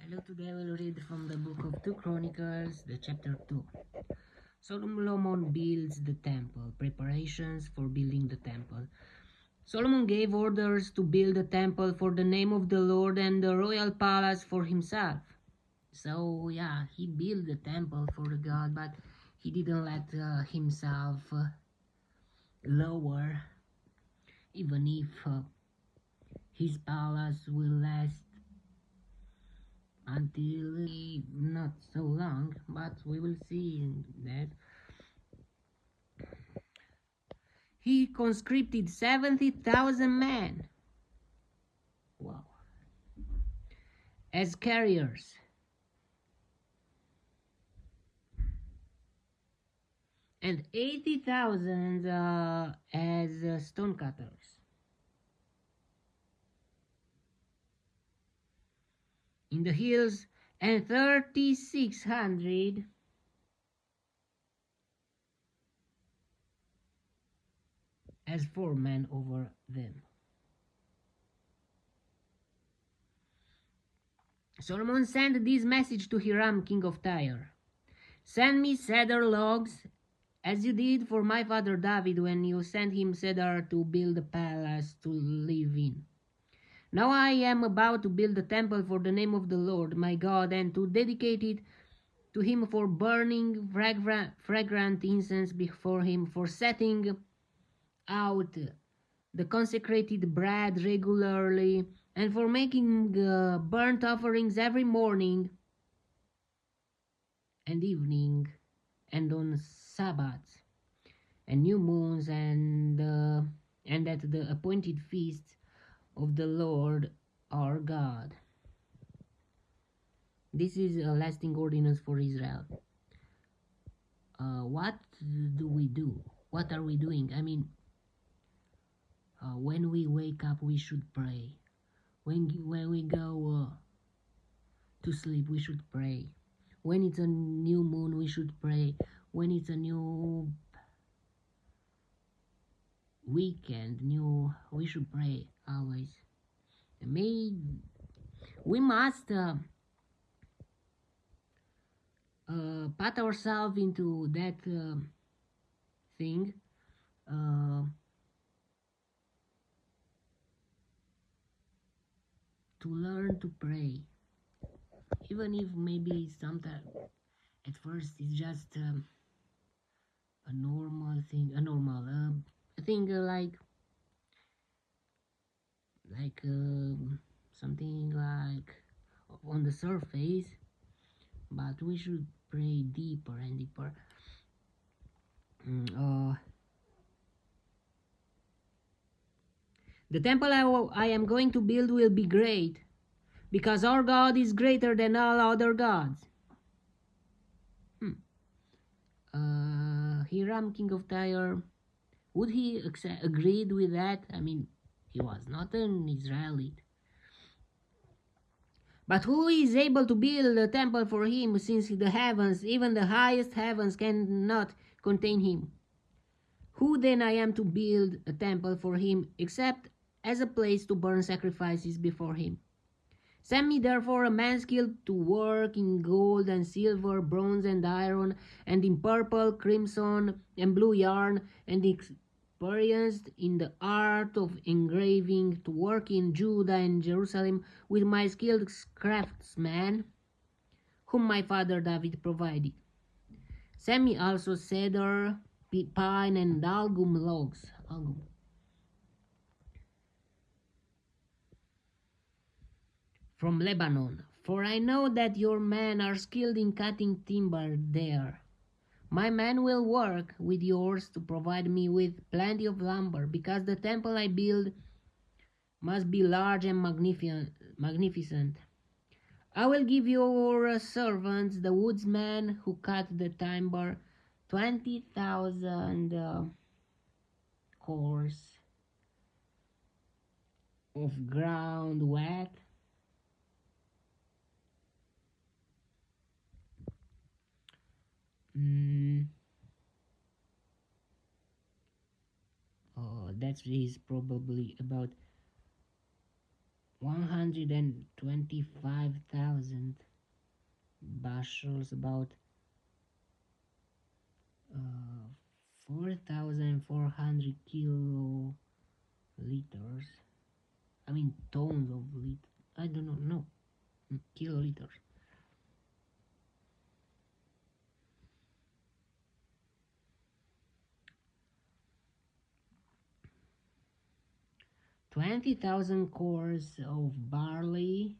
Hello, today I will read from the book of 2 Chronicles, the chapter 2. Solomon builds the temple, preparations for building the temple. Solomon gave orders to build a temple for the name of the Lord and the royal palace for himself. So, yeah, he built the temple for the God, but he didn't let himself lower, even if his palace will last until not so long, but we will see that. He conscripted 70,000 men, wow, as carriers, and 80,000 as stonecutters. In the hills, and 3,600 as foremen over them. Solomon sent this message to Hiram, king of Tyre: "Send me cedar logs, as you did for my father David when you sent him cedar to build a palace to live in. Now I am about to build a temple for the name of the Lord my God, and to dedicate it to him for burning fragrant incense before him, for setting out the consecrated bread regularly, and for making burnt offerings every morning and evening, and on Sabbaths and new moons, and at the appointed feasts of the Lord our God." This is a lasting ordinance for Israel. What do we do? What are we doing? I mean, when we wake up, we should pray. When we go to sleep, we should pray. When it's a new moon, we should pray. When it's a new weekend, we should pray always. We must put ourselves into that thing. To learn to pray, even if maybe sometimes at first it's just a normal thing, a thing something like on the surface, but we should pray deeper and deeper. The temple I am going to build will be great, because our God is greater than all other gods. Hiram, king of Tyre, would he agreed with that? I mean, he was not an Israelite. But who is able to build a temple for him, since the heavens, even the highest heavens, cannot contain him? Who then I am to build a temple for him, except as a place to burn sacrifices before him? Send me therefore a man skilled to work in gold and silver, bronze and iron, and in purple, crimson, and blue yarn, and experienced in the art of engraving, to work in Judah and Jerusalem with my skilled craftsmen, whom my father David provided. Send me also cedar, pine, and algum logs. From Lebanon, for I know that your men are skilled in cutting timber there. My men will work with yours to provide me with plenty of lumber, because the temple I build must be large and magnificent. I will give your servants, the woodsmen who cut the timber, 20,000 cores of ground wet, that is probably about 125,000 bushels, about 4,400 kiloliters. I mean tons of lit. I don't know. No, kiloliters. 20,000 cores of barley.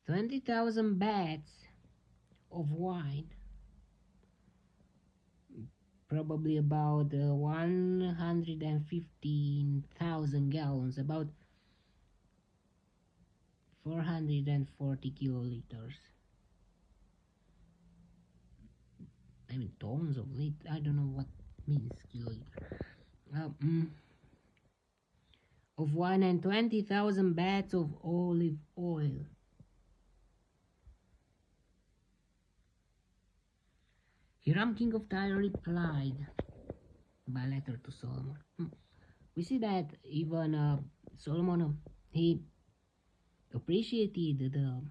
20,000 baths of wine. Probably about 115,000 gallons, about 440 kiloliters. I mean tons of lit. I don't know what means kiloliter. Of wine, and 20,000 baths of olive oil. Hiram, king of Tyre, replied by letter to Solomon. We see that even Solomon, he appreciated the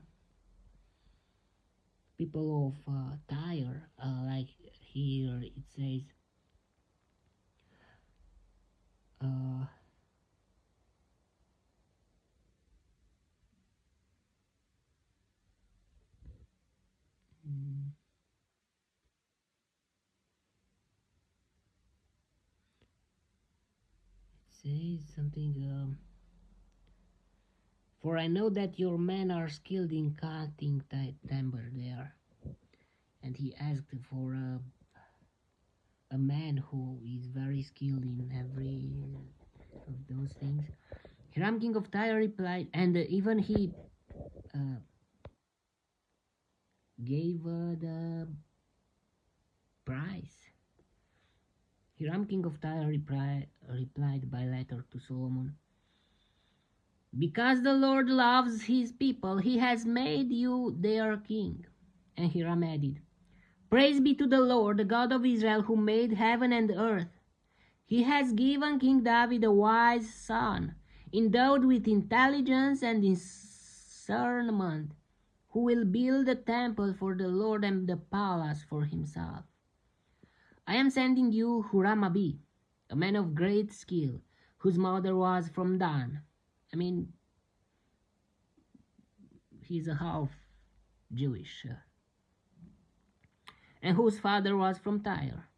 people of Tyre, like here it says, uh, mm, it says something. For I know that your men are skilled in cutting timber there. And he asked for a man who is very skilled in every of those things. Hiram, king of Tyre, replied, and even he uh, gave the price. Hiram, king of Tyre, replied by letter to Solomon, because the Lord loves his people, he has made you their king. And Hiram added, praise be to the Lord, the God of Israel, who made heaven and earth. He has given King David a wise son, endowed with intelligence and discernment, who will build a temple for the Lord and the palace for himself. I am sending you Huram-Abi, a man of great skill, whose mother was from Dan. I mean, he's a half Jewish, and whose father was from Tyre.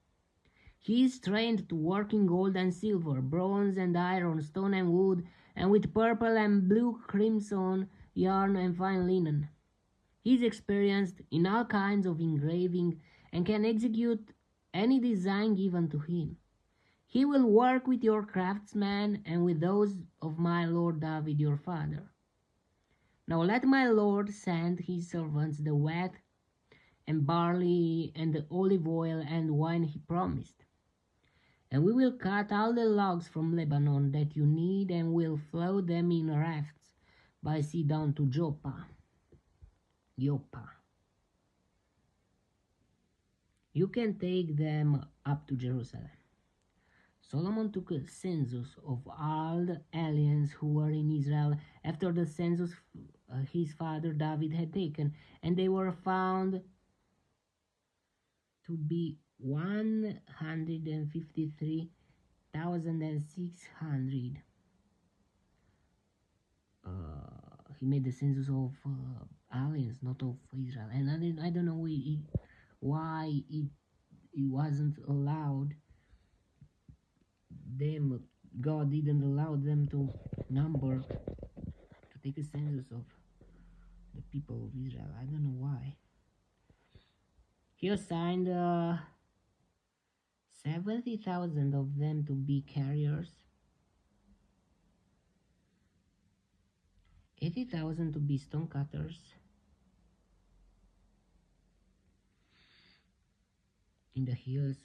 He is trained to work in gold and silver, bronze and iron, stone and wood, and with purple and blue crimson yarn and fine linen. He is experienced in all kinds of engraving and can execute any design given to him. He will work with your craftsmen and with those of my lord David your father. Now let my lord send his servants the wheat and barley and the olive oil and wine he promised. And we will cut all the logs from Lebanon that you need and will float them in rafts by sea down to Joppa. You can take them up to Jerusalem. Solomon took a census of all the aliens who were in Israel after the census his father David had taken, and they were found to be 153,600. He made the census of aliens, not of Israel, and I don't know why it wasn't allowed them. God didn't allow them to take a census of the people of Israel. I don't know why. He assigned 70,000 of them to be carriers, 80,000 to be stone cutters in the hills.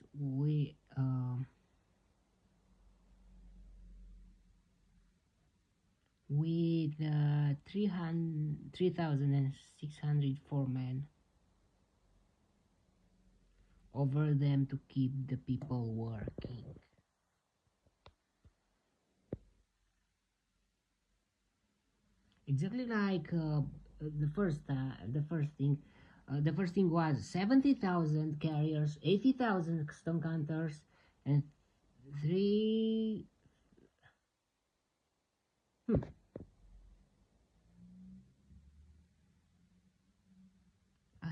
With 3,604 men over them to keep the people working. exactly like the first thing was 70,000 carriers, 80,000 stone counters, and three. Hmm,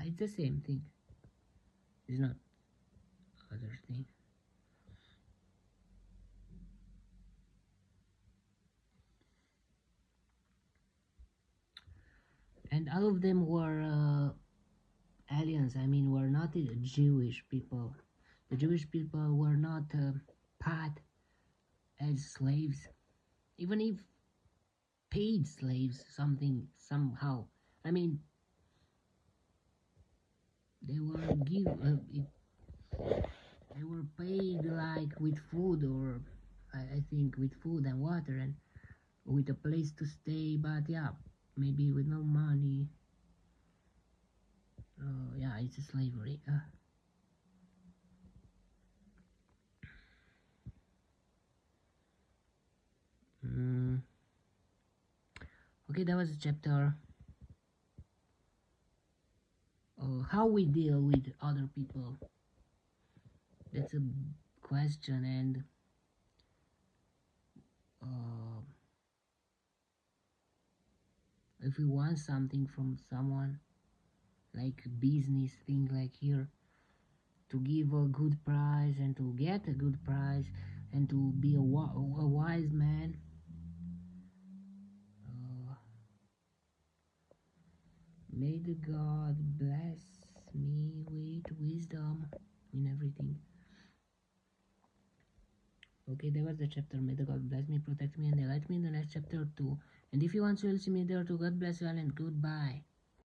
it's the same thing. It's not other thing. And all of them were aliens. I mean, were not Jewish people. The Jewish people were not part as slaves, even if paid slaves, something somehow. I mean, they were they were paid like with food, or I think with food and water and with a place to stay. But yeah, maybe with no money. Yeah, it's a slavery. Mm, okay, that was a chapter. How we deal with other people. That's a question, and uh, if we want something from someone, like business thing, like here, to give a good price and to get a good price and to be a wise man. Uh, May the God bless me with wisdom in everything. Okay, that was the chapter. May the God bless me, protect me, and delight me in the next chapter too. And if you want to see me there too, God bless you all and goodbye.